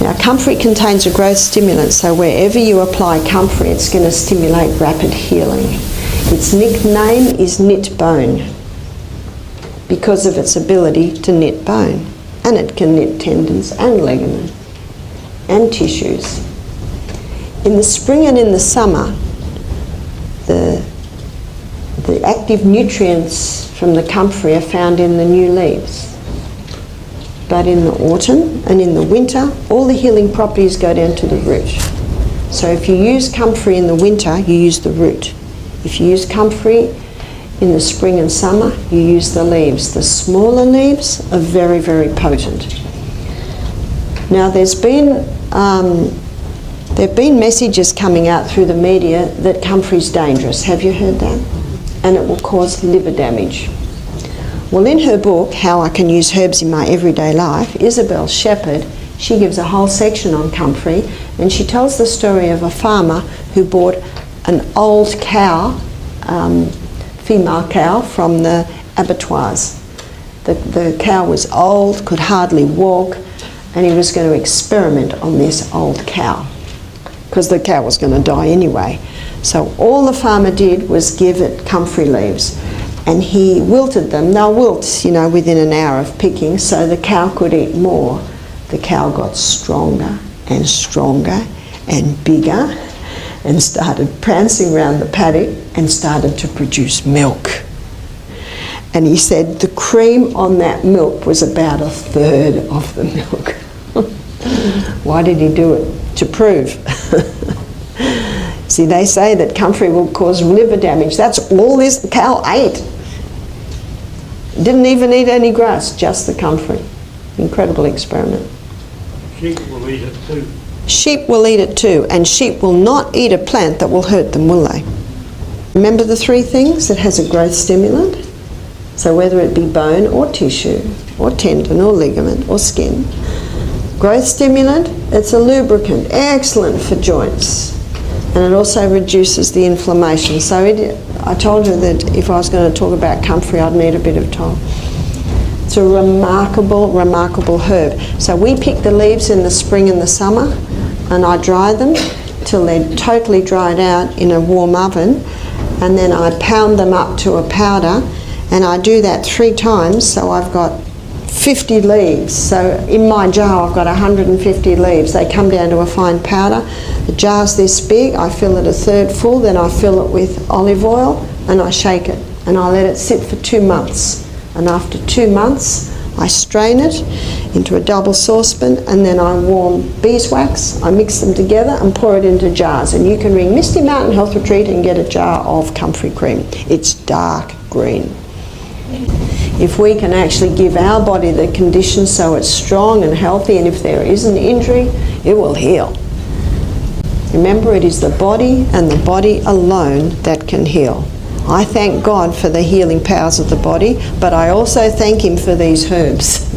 Now, comfrey contains a growth stimulant, so wherever you apply comfrey, it's going to stimulate rapid healing. Its nickname is knit bone because of its ability to knit bone, and it can knit tendons and ligament and tissues. In the spring and in the summer, the active nutrients from the comfrey are found in the new leaves. But in the autumn and in the winter, all the healing properties go down to the root. So if you use comfrey in the winter, you use the root. If you use comfrey in the spring and summer, you use the leaves. The smaller leaves are very, very potent. Now there've been messages coming out through the media that comfrey's dangerous. Have you heard that? And it will cause liver damage. Well, in her book, How I Can Use Herbs in My Everyday Life, Isabel Shepherd, she gives a whole section on comfrey, and she tells the story of a farmer who bought an old cow, female cow, from the abattoirs. The cow was old, could hardly walk, and he was going to experiment on this old cow because the cow was going to die anyway. So all the farmer did was give it comfrey leaves, and he wilted them. They'll wilt, you know, within an hour of picking, so the cow could eat more. The cow got stronger and stronger and bigger and started prancing around the paddock and started to produce milk. And he said the cream on that milk was about a third of the milk. Why did he do it? To prove. See, they say that comfrey will cause liver damage. That's all this cow ate. Didn't even eat any grass, just the comfrey. Incredible experiment. Sheep will eat it too. Sheep will eat it too, and sheep will not eat a plant that will hurt them, will they? Remember the three things? It has a growth stimulant. So whether it be bone or tissue, or tendon or ligament or skin. Growth stimulant, it's a lubricant, excellent for joints. And it also reduces the inflammation. So I told you that if I was going to talk about comfrey, I'd need a bit of time. It's a remarkable, remarkable herb. So we pick the leaves in the spring and the summer, and I dry them till they're totally dried out in a warm oven, and then I pound them up to a powder, and I do that 3 times, so I've got 50 leaves. So in my jar I've got 150 leaves. They come down to a fine powder. The jar's this big, I fill it a third full, then I fill it with olive oil and I shake it and I let it sit for 2 months. And after 2 months I strain it into a double saucepan, and then I warm beeswax, I mix them together and pour it into jars. And you can ring Misty Mountain Health Retreat and get a jar of comfrey cream. It's dark green. If we can actually give our body the conditions so it's strong and healthy, and if there is an injury, it will heal. Remember, it is the body and the body alone that can heal. I thank God for the healing powers of the body, but I also thank Him for these herbs.